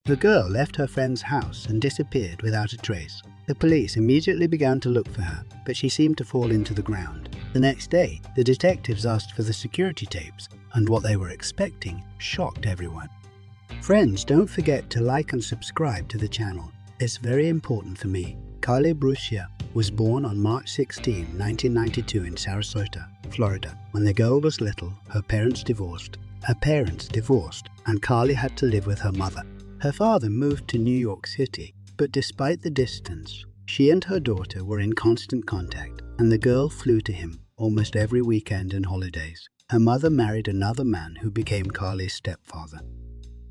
The girl left her friend's house and disappeared without a trace. The police immediately began to look for her, but she seemed to fall into the ground. The next day, the detectives asked for the security tapes, and what they were expecting shocked everyone. Friends, don't forget to like and subscribe to the channel. It's very important for me. Carly Brucia was born on March 16, 1992 in Sarasota, Florida. When the girl was little, her parents divorced, and Carly had to live with her mother. Her father moved to New York City, but despite the distance, she and her daughter were in constant contact, and the girl flew to him almost every weekend and holidays. Her mother married another man who became Carly's stepfather.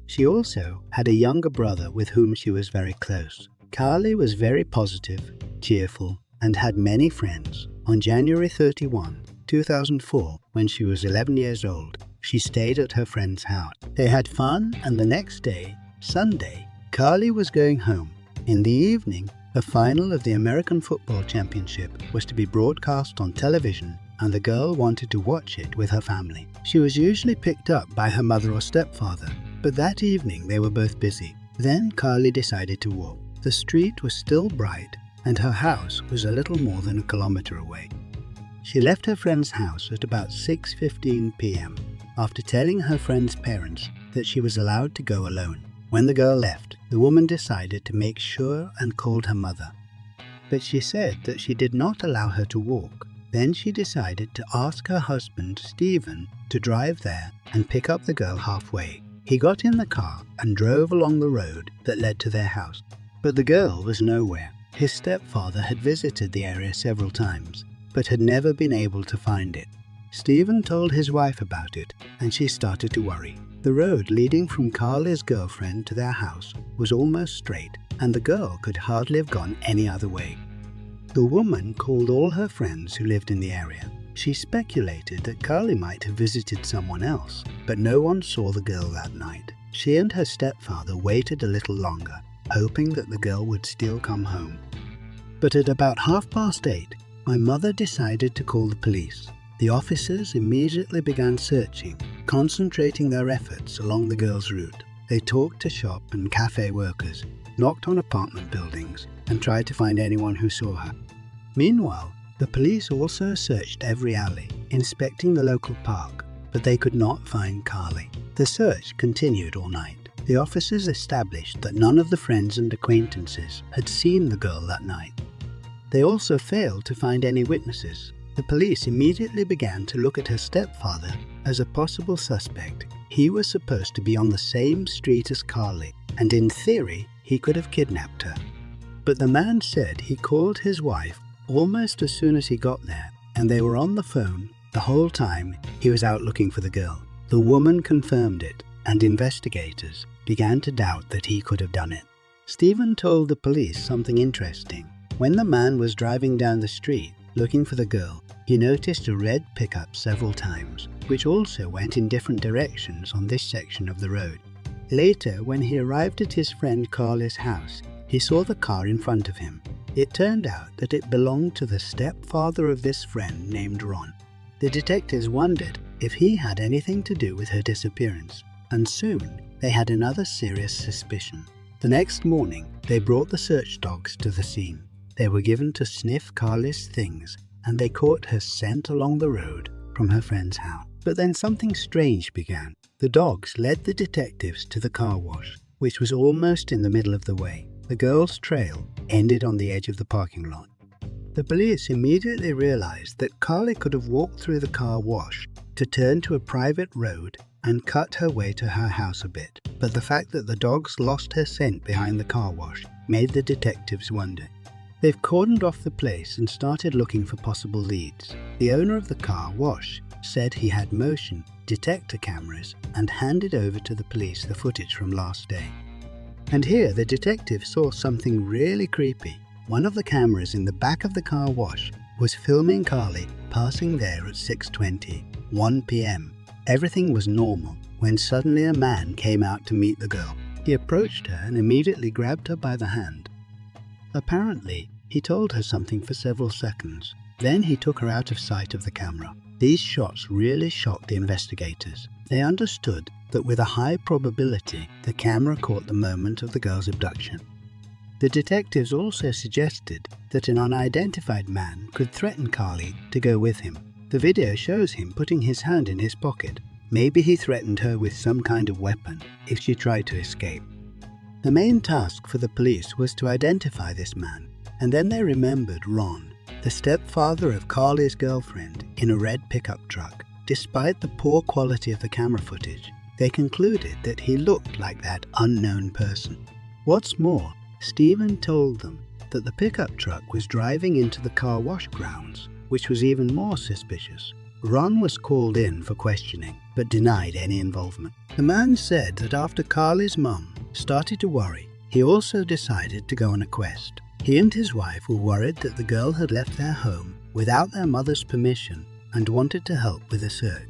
She also had a younger brother with whom she was very close. Carly was very positive, cheerful, and had many friends. On January 31, 2004, when she was 11 years old, she stayed at her friend's house. They had fun, and the next day, Sunday, Carly was going home. In the evening, the final of the American Football Championship was to be broadcast on television, and the girl wanted to watch it with her family. She was usually picked up by her mother or stepfather, but that evening they were both busy. Then Carly decided to walk. The street was still bright, and her house was a little more than a kilometer away. She left her friend's house at about 6:15 p.m. after telling her friend's parents that she was allowed to go alone. When the girl left, the woman decided to make sure and called her mother. But she said that she did not allow her to walk. Then she decided to ask her husband, Stephen, to drive there and pick up the girl halfway. He got in the car and drove along the road that led to their house. But the girl was nowhere. His stepfather had visited the area several times, but had never been able to find it. Stephen told his wife about it, and she started to worry. The road leading from Carly's girlfriend to their house was almost straight, and the girl could hardly have gone any other way. The woman called all her friends who lived in the area. She speculated that Carly might have visited someone else, but no one saw the girl that night. She and her stepfather waited a little longer, hoping that the girl would still come home. But at about 8:30, my mother decided to call the police. The officers immediately began searching, concentrating their efforts along the girl's route. They talked to shop and cafe workers, knocked on apartment buildings, and tried to find anyone who saw her. Meanwhile, the police also searched every alley, inspecting the local park, but they could not find Carly. The search continued all night. The officers established that none of the friends and acquaintances had seen the girl that night. They also failed to find any witnesses. The police immediately began to look at her stepfather as a possible suspect. He was supposed to be on the same street as Carly, and in theory, he could have kidnapped her. But the man said he called his wife almost as soon as he got there, and they were on the phone the whole time he was out looking for the girl. The woman confirmed it, and investigators began to doubt that he could have done it. Stephen told the police something interesting. When the man was driving down the street looking for the girl, he noticed a red pickup several times, which also went in different directions on this section of the road. Later, when he arrived at his friend Carly's house, he saw the car in front of him. It turned out that it belonged to the stepfather of this friend named Ron. The detectives wondered if he had anything to do with her disappearance, and soon they had another serious suspicion. The next morning, they brought the search dogs to the scene. They were given to sniff Carly's things, and they caught her scent along the road from her friend's house. But then something strange began. The dogs led the detectives to the car wash, which was almost in the middle of the way. The girl's trail ended on the edge of the parking lot. The police immediately realized that Carly could have walked through the car wash to turn to a private road and cut her way to her house a bit. But the fact that the dogs lost her scent behind the car wash made the detectives wonder. They've cordoned off the place and started looking for possible leads. The owner of the car wash said he had motion detector cameras and handed over to the police the footage from last day. And here the detective saw something really creepy. One of the cameras in the back of the car wash was filming Carly passing there at 6:20, 1 p.m. Everything was normal when suddenly a man came out to meet the girl. He approached her and immediately grabbed her by the hand. Apparently, he told her something for several seconds. Then he took her out of sight of the camera. These shots really shocked the investigators. They understood that with a high probability the camera caught the moment of the girl's abduction. The detectives also suggested that an unidentified man could threaten Carly to go with him. The video shows him putting his hand in his pocket. Maybe he threatened her with some kind of weapon if she tried to escape. The main task for the police was to identify this man, and then they remembered Ron, the stepfather of Carly's girlfriend, in a red pickup truck. Despite the poor quality of the camera footage, they concluded that he looked like that unknown person. What's more, Stephen told them that the pickup truck was driving into the car wash grounds, which was even more suspicious. Ron was called in for questioning, but denied any involvement. The man said that after Carly's mum started to worry, he also decided to go on a quest. He and his wife were worried that the girl had left their home without their mother's permission and wanted to help with the search.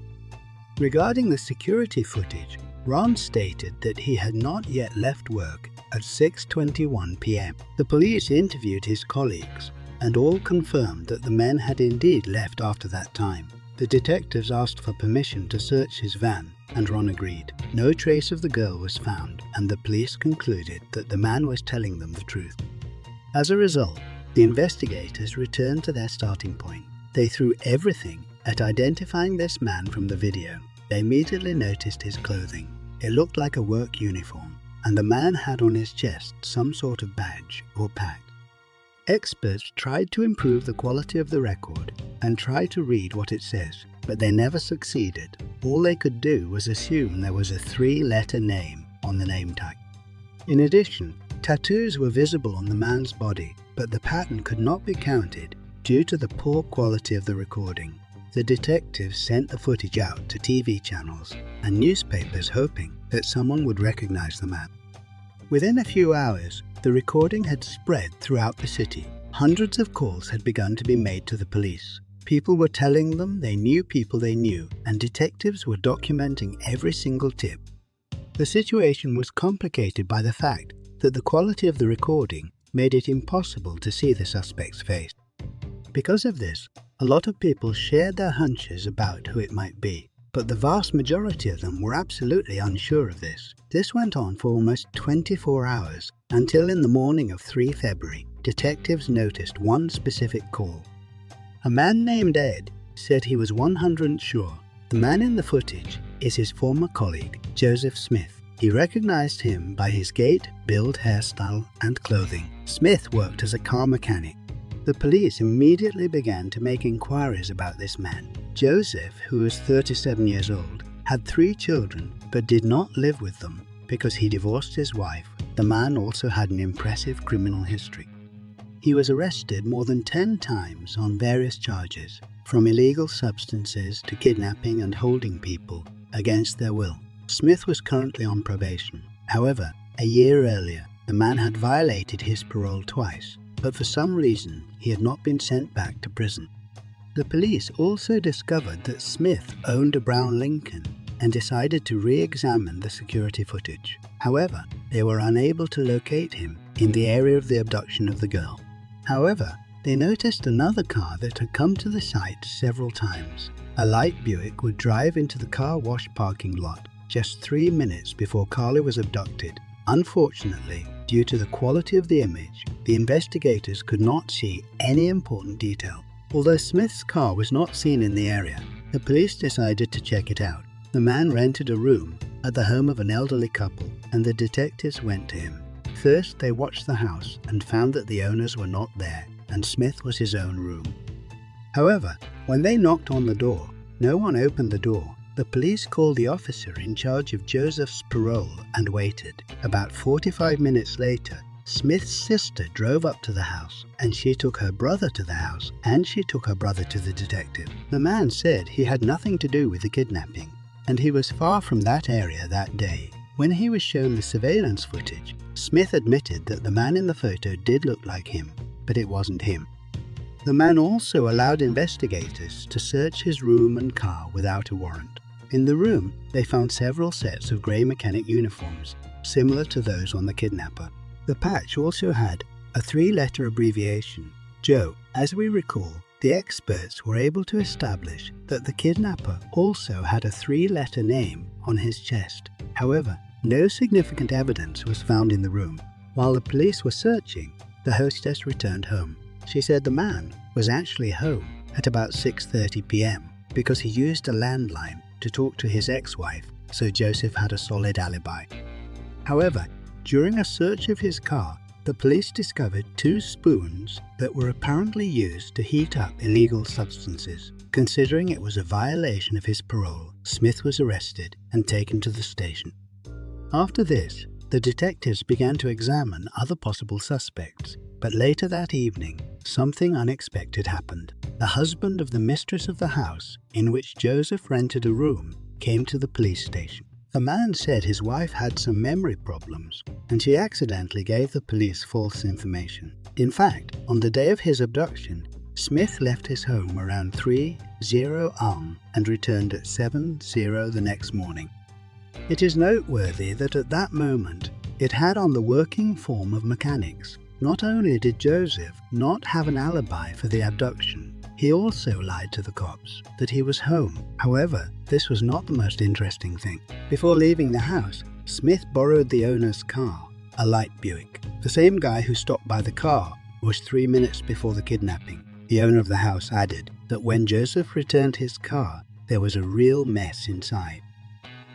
Regarding the security footage, Ron stated that he had not yet left work at 6:21 p.m. The police interviewed his colleagues, and all confirmed that the men had indeed left after that time. The detectives asked for permission to search his van, and Ron agreed. No trace of the girl was found, and the police concluded that the man was telling them the truth. As a result, the investigators returned to their starting point. They threw everything at identifying this man from the video. They immediately noticed his clothing. It looked like a work uniform, and the man had on his chest some sort of badge or patch. Experts tried to improve the quality of the record and try to read what it says, but they never succeeded. All they could do was assume there was a 3-letter name on the name tag. In addition, tattoos were visible on the man's body, but the pattern could not be counted due to the poor quality of the recording. The detectives sent the footage out to TV channels and newspapers hoping that someone would recognize the man. Within a few hours, the recording had spread throughout the city. Hundreds of calls had begun to be made to the police. People were telling them they knew people they knew, and detectives were documenting every single tip. The situation was complicated by the fact that the quality of the recording made it impossible to see the suspect's face. Because of this, a lot of people shared their hunches about who it might be, but the vast majority of them were absolutely unsure of this. This went on for almost 24 hours, until in the morning of 3 February, detectives noticed one specific call. A man named Ed said he was 100% sure the man in the footage is his former colleague, Joseph Smith. He recognized him by his gait, build, hairstyle, and clothing. Smith worked as a car mechanic. The police immediately began to make inquiries about this man. Joseph, who was 37 years old, had 3 children but did not live with them because he divorced his wife. The man also had an impressive criminal history. He was arrested more than 10 times on various charges, from illegal substances to kidnapping and holding people against their will. Smith was currently on probation. However, a year earlier, the man had violated his parole twice, but for some reason he had not been sent back to prison. The police also discovered that Smith owned a brown Lincoln and decided to re-examine the security footage. However, they were unable to locate him in the area of the abduction of the girl. However, they noticed another car that had come to the site several times. A light Buick would drive into the car wash parking lot just 3 minutes before Carly was abducted. Unfortunately, due to the quality of the image, the investigators could not see any important detail. Although Smith's car was not seen in the area, the police decided to check it out. The man rented a room at the home of an elderly couple, and the detectives went to him. First, they watched the house and found that the owners were not there, and Smith was his own room. However, when they knocked on the door, no one opened the door. The police called the officer in charge of Joseph's parole and waited. About 45 minutes later, Smith's sister drove up to the house, and she took her brother to the house, and she took her brother to the detective. The man said he had nothing to do with the kidnapping, and he was far from that area that day. When he was shown the surveillance footage, Smith admitted that the man in the photo did look like him, but it wasn't him. The man also allowed investigators to search his room and car without a warrant. In the room, they found several sets of grey mechanic uniforms, similar to those on the kidnapper. The patch also had a 3-letter abbreviation, Joe. As we recall, The experts were able to establish that the kidnapper also had a 3-letter name on his chest. However, no significant evidence was found in the room. While the police were searching, the hostess returned home. She said the man was actually home at about 6:30 p.m. because he used a landline to talk to his ex-wife, so Joseph had a solid alibi. However, during a search of his car, the police discovered 2 spoons that were apparently used to heat up illegal substances. Considering it was a violation of his parole, Smith was arrested and taken to the station. After this, the detectives began to examine other possible suspects, but later that evening, something unexpected happened. The husband of the mistress of the house in which Joseph rented a room came to the police station. The man said his wife had some memory problems and she accidentally gave the police false information. In fact, on the day of his abduction, Smith left his home around 3:00 am and returned at 7:00 the next morning. It is noteworthy that at that moment, it had on the working form of mechanics. Not only did Joseph not have an alibi for the abduction, he also lied to the cops that he was home. However, this was not the most interesting thing. Before leaving the house, Smith borrowed the owner's car, a light Buick. The same guy who stopped by the car was 3 minutes before the kidnapping. The owner of the house added that when Joseph returned his car, there was a real mess inside.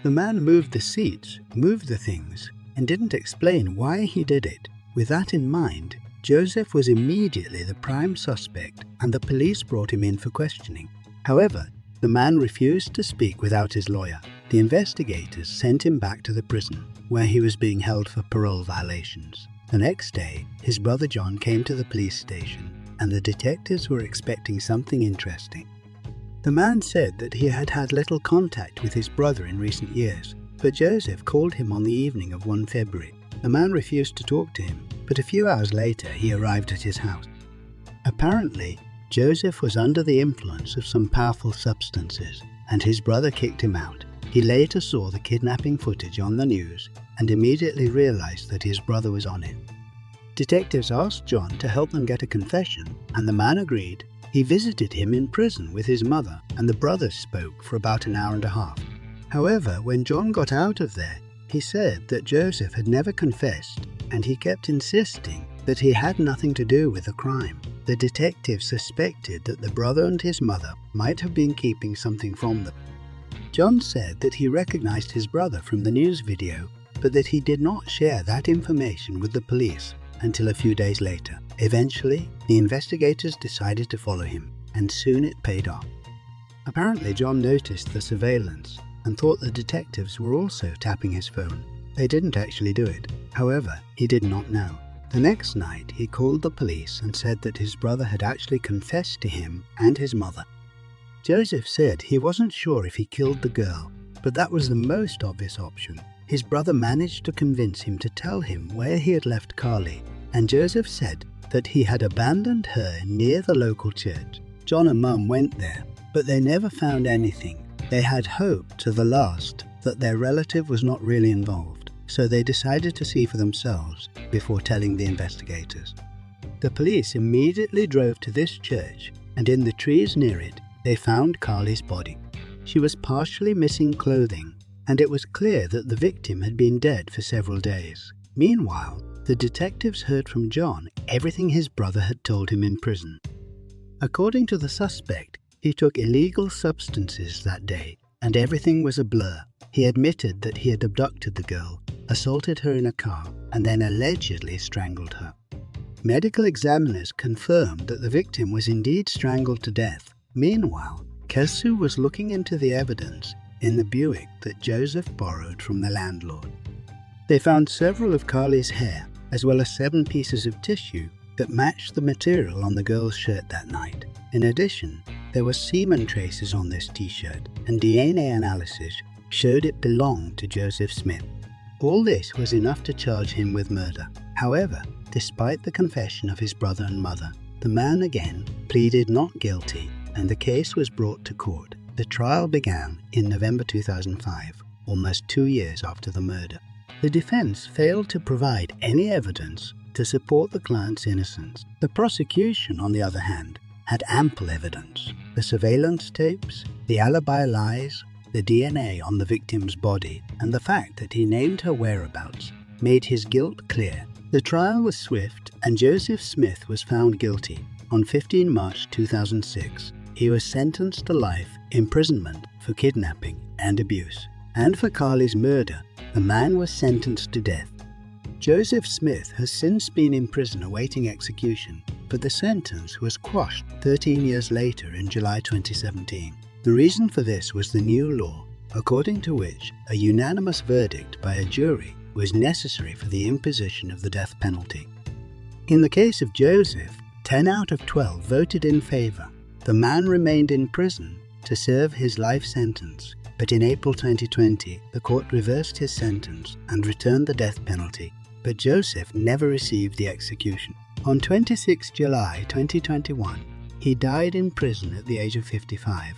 The man moved the seats, moved the things, and didn't explain why he did it. With that in mind, Joseph was immediately the prime suspect and the police brought him in for questioning. However, the man refused to speak without his lawyer. The investigators sent him back to the prison, where he was being held for parole violations. The next day, his brother John came to the police station, and the detectives were expecting something interesting. The man said that he had had little contact with his brother in recent years, but Joseph called him on the evening of 1 February. The man refused to talk to him, but a few hours later he arrived at his house. Apparently, Joseph was under the influence of some powerful substances, and his brother kicked him out. He later saw the kidnapping footage on the news and immediately realized that his brother was on it. Detectives asked John to help them get a confession, and the man agreed. He visited him in prison with his mother, and the brothers spoke for about an hour and a half. However, when John got out of there, he said that Joseph had never confessed, and he kept insisting that he had nothing to do with the crime. The detectives suspected that the brother and his mother might have been keeping something from them. John said that he recognized his brother from the news video, but that he did not share that information with the police until a few days later. Eventually, the investigators decided to follow him, and soon it paid off. Apparently, John noticed the surveillance and thought the detectives were also tapping his phone. They didn't actually do it. However, he did not know. The next night, he called the police and said that his brother had actually confessed to him and his mother. Joseph said he wasn't sure if he killed the girl, but that was the most obvious option. His brother managed to convince him to tell him where he had left Carly, and Joseph said that he had abandoned her near the local church. John and Mum went there, but they never found anything. They had hoped to the last that their relative was not really involved, so they decided to see for themselves before telling the investigators. The police immediately drove to this church, and in the trees near it, they found Carly's body. She was partially missing clothing, and it was clear that the victim had been dead for several days. Meanwhile, the detectives heard from John everything his brother had told him in prison. According to the suspect, he took illegal substances that day, and everything was a blur. He admitted that he had abducted the girl, assaulted her in a car, and then allegedly strangled her. Medical examiners confirmed that the victim was indeed strangled to death. Meanwhile, Kesu was looking into the evidence in the Buick that Joseph borrowed from the landlord. They found several of Carly's hair, as well as 7 pieces of tissue that matched the material on the girl's shirt that night. In addition, there were semen traces on this t-shirt, and DNA analysis showed it belonged to Joseph Smith. All this was enough to charge him with murder. However, despite the confession of his brother and mother, the man again pleaded not guilty, and the case was brought to court. The trial began in November 2005, almost 2 years after the murder. The defense failed to provide any evidence to support the client's innocence. The prosecution, on the other hand, had ample evidence: the surveillance tapes, the alibi lies, the DNA on the victim's body, and the fact that he named her whereabouts made his guilt clear. The trial was swift, and Joseph Smith was found guilty. On 15 March 2006, he was sentenced to life imprisonment for kidnapping and abuse. And for Carly's murder, the man was sentenced to death. Joseph Smith has since been in prison awaiting execution, but the sentence was quashed 13 years later in July 2017. The reason for this was the new law, according to which a unanimous verdict by a jury was necessary for the imposition of the death penalty. In the case of Joseph, 10 out of 12 voted in favor. The man remained in prison to serve his life sentence, but in April 2020, the court reversed his sentence and returned the death penalty, but Joseph never received the execution. On 26 July 2021, he died in prison at the age of 55.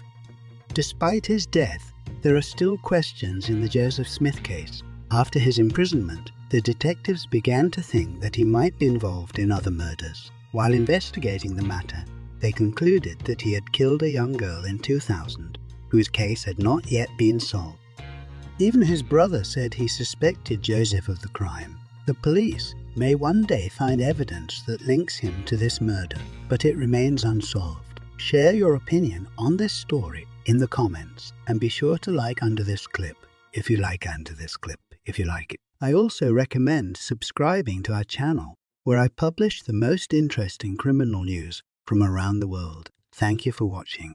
Despite his death, there are still questions in the Joseph Smith case. After his imprisonment, the detectives began to think that he might be involved in other murders. While investigating the matter, they concluded that he had killed a young girl in 2000, whose case had not yet been solved. Even his brother said he suspected Joseph of the crime. The police may one day find evidence that links him to this murder, but it remains unsolved. Share your opinion on this story in the comments, and be sure to like under this clip if you like it. I also recommend subscribing to our channel, where I publish the most interesting criminal news from around the world. Thank you for watching.